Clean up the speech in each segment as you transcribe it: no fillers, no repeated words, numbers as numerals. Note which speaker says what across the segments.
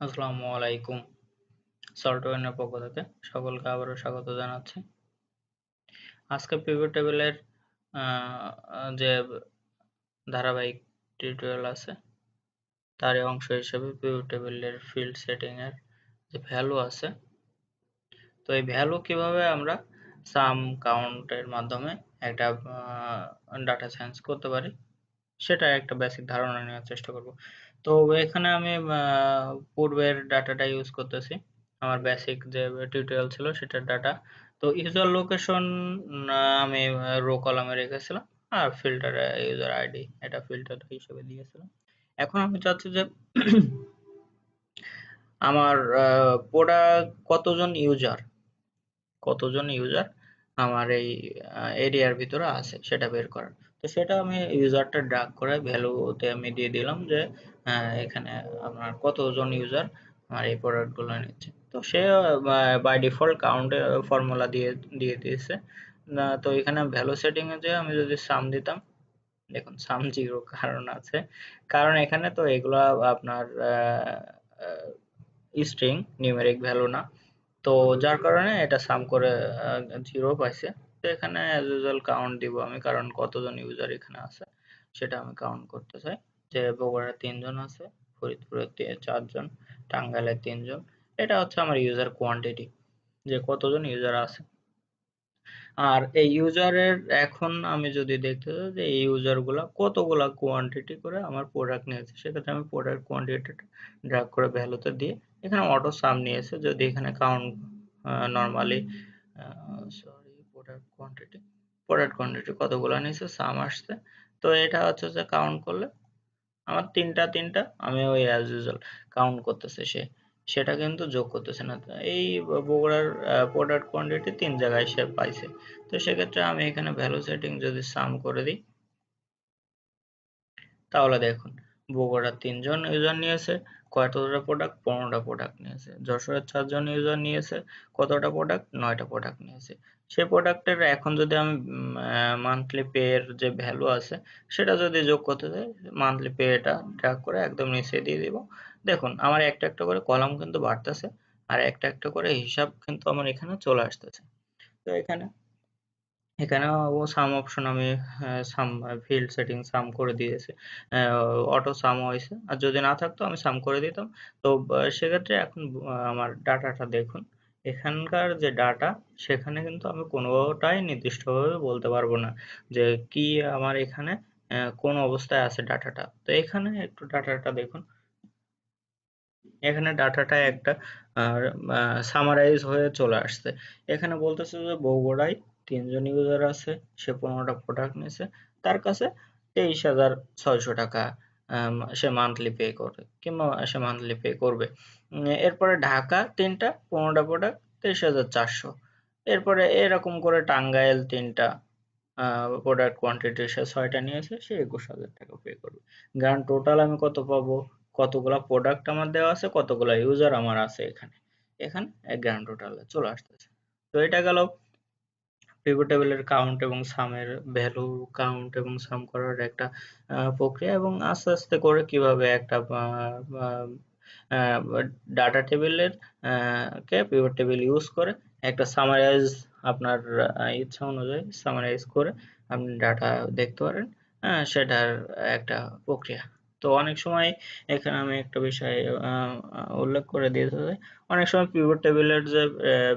Speaker 1: আসসালামু আলাইকুম। সল্টওয়্যারের পক্ষ থেকে সকলকে আবারও স্বাগত জানাচ্ছি। আজকে পিভট টেবিলের যে ধারাবাহিক টিউটোরিয়াল আছে তারই অংশ হিসেবে পিভট টেবিলের ফিল্ড সেটিং এর যে ভ্যালু আছে, তো এই ভ্যালু কিভাবে আমরা সাম কাউন্ট এর মাধ্যমে একটা ডাটা সায়েন্স করতে পারি সেটা একটা বেসিক ধারণা নেওয়ার চেষ্টা করব। তো এখানে আমি পূর্বের ডাটাটা ইউজ করতেছি, আমার বেসিক যে টিউটোরিয়াল ছিল সেটার ডাটা। তো ইউজার লোকেশন আমি রো কলামে রেখেছিলাম, আর ফিল্টারে ইউজার আইডি এটা ফিল্টার হিসেবে দিয়েছিলাম। এখন আমি চাচ্ছি যে আমার প্রোডাক্ট কতজন ইউজার আমার এই এরিয়ার ভিতরে আছে সেটা বের করার। তো সেটা আমি ইউজারটা ড্রাগ করে ভ্যালুতে আমি দিয়ে দিলাম যে এখানে আমার কতজন ইউজার আমার এই প্রোডাক্টগুলো নিচ্ছে। তো সে বাই ডিফল্ট কাউন্টের ফর্মুলা দিয়ে দিয়ে দিয়েছে। তো এখানে ভ্যালু সেটিং এ যে আমি যদি সাম দিতাম, দেখুন সাম জিরো কারণ আছে, কারণ এখানে তো এগুলা আপনার স্ট্রিং নিউমেরিক ভ্যালু না, তো যার কারণে এটা সাম করে 0 পাইছে। তো এখানে অ্যাজ ইউজুয়াল কাউন্ট দিব আমি, কারণ কতজন ইউজার এখানে আছে সেটা আমি কাউন্ট করতে চাই। যে বগুড়ায় ৩ জন আছে, ফরিদপুরে ৪ জন, টাঙ্গাইলে ৩ জন। এটা হচ্ছে আমার ইউজার কোয়ান্টিটি, যে কতজন ইউজার আছে। আর এই ইউজারের এখন আমি যদি দেখতে চাই যে এই ইউজার গুলা কতগুলা কোয়ান্টিটি করে আমার প্রোডাক্ট নিয়েছে, সেক্ষেত্রে আমি প্রোডাক্ট কোয়ান্টিটিটা ড্র্যাগ করে ভ্যালুতে দিয়ে এখানে অটো সাম নিয়েছে। যদি এখানে count normally sorry product quantity কতগুলা নিয়েছে সাম আসছে। তো এটা হচ্ছে যে কাউন্ট করলে আমার তিনটা আমি ওই অ্যাজ ইউজুয়াল কাউন্ট করতেছে সে, সেটা কিন্তু যোগ করতেছে না। তো এই বগুড়ার প্রোডাক্ট কোয়ান্টিটি ৩ জায়গায় সে পাইছে। তো সেক্ষেত্রে আমি এখানে ভ্যালু সেটিং যদি সাম করে দিই, তাহলে দেখুন বগুড়ার ৩ জন ইউজার নিয়েছে কতটা প্রোডাক্ট, ১৫টা প্রোডাক্ট নিয়েছে। যশোরের ৪ জন ইউজার নিয়েছে কতটা প্রোডাক্ট, ৯টা প্রোডাক্ট নিয়েছে। সেই প্রোডাক্টের এখন যদি আমি মান্থলি পে এর যে ভ্যালু আছে সেটা যদি যোগ করতে চাই, মান্থলি পে এটা ড্র্যাগ করে একদম নিচে দিয়ে দিব। দেখুন আমার একটা করে কলাম কিন্তু বাড়তেছে, আর একটা করে হিসাব কিন্তু আমার এখানে চলে আসতেছে। তো এখানেও সাম অপশন আমি সাম ফিল্ড সেটিং সাম করে দিয়েছি, অটো সাম হয়েছে। আর যদি না থাকতো আমি সাম করে দিতাম। তো সেক্ষেত্রে এখন আমার ডাটাটা দেখুন, এখানকার যে ডাটা সেখানে কিন্তু আমি কোনোটাই নির্দিষ্টভাবে বলতে পারবো না যে কি আমার এখানে কোন অবস্থায় আছে ডাটাটা। তো এখানে একটু ডাটাটা দেখুন, এখানে ডাটাটা একটা সামারাইজ হয়ে চলে আসছে। এখানে বলতেছে যে বগুড়ায় ৩ জন ইউজার আছে, সে ১৫টা প্রোডাক্ট নিয়েছে, তার কাছে ২৩,৬০০ টাকা সে মান্থলি পে করে কিংবা সে মান্থলি পে করবে। এরপরে ঢাকা ৩টা ১৫টা প্রোডাক্ট ২৩,৪০০। এরপরে এরকম করে টাঙ্গাইল ৩টা প্রোডাক্ট কোয়ান্টিটি সে ৬টা নিয়েছে, সে ২১,০০০ টাকা পে করবে। গ্রান্ড টোটাল আমি কত পাবো, কতগুলা প্রোডাক্ট আমার দেওয়া আছে, কতগুলা ইউজার আমার আছে এখানে গ্র্যান্ড টোটালে চলে আসতেছে। তো এটা গেল পিভট টেবিলের কাউন্ট এবং সামের ভ্যালু কাউন্ট এবং সাম করার একটা প্রক্রিয়া, এবং আস্তে আস্তে করে কিভাবে একটা ডাটা টেবিলের কে পিভট টেবিল ইউজ করে একটা সামারাইজ আপনার ইচ্ছা অনুযায়ী সামারাইজ করে আপনি ডাটা দেখতে পারেন। সেটার একটা প্রক্রিয়া। তো অনেক সময় এখানে আমি একটা বিষয় উল্লেখ করে দিতে চাই, অনেক সময় পিভট টেবিলের যে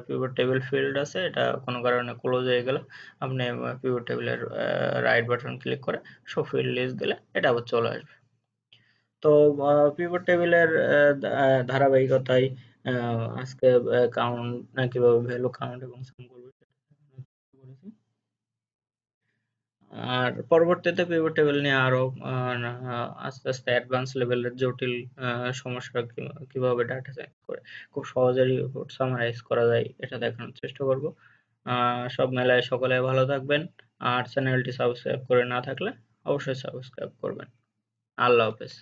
Speaker 1: পিভট টেবিল ফিল্ড আছে এটা কোনো কারণে ক্লোজ হয়ে গেলে আপনি পিভট টেবিলের রাইট বাটন ক্লিক করে শো ফিল্ড লিস্ট দিলে এটা আবার চলে আসবে। তো পিভট টেবিলের ধারাবাহিকতায় আজকে কাউন্ট কিভাবে ভ্যালু কাউন্ট এবং সাম করবে সেটা দেখানোর চেষ্টা করেছি। আর পরবর্তীতে পিভট টেবিল নিয়ে আরো আস্তে আস্তে অ্যাডভান্স লেভেলের জটিল সমস্যা কিভাবে ডাটা সাইন্স করে খুব সহজে রিপোর্ট সামারাইজ করা যায় এটা দেখানোর চেষ্টা করব। সব মেলায় সকলে ভালো থাকবেন, আর চ্যানেলটি সাবস্ক্রাইব করে না থাকলে অবশ্যই সাবস্ক্রাইব করবেন। আল্লাহ হাফেজ।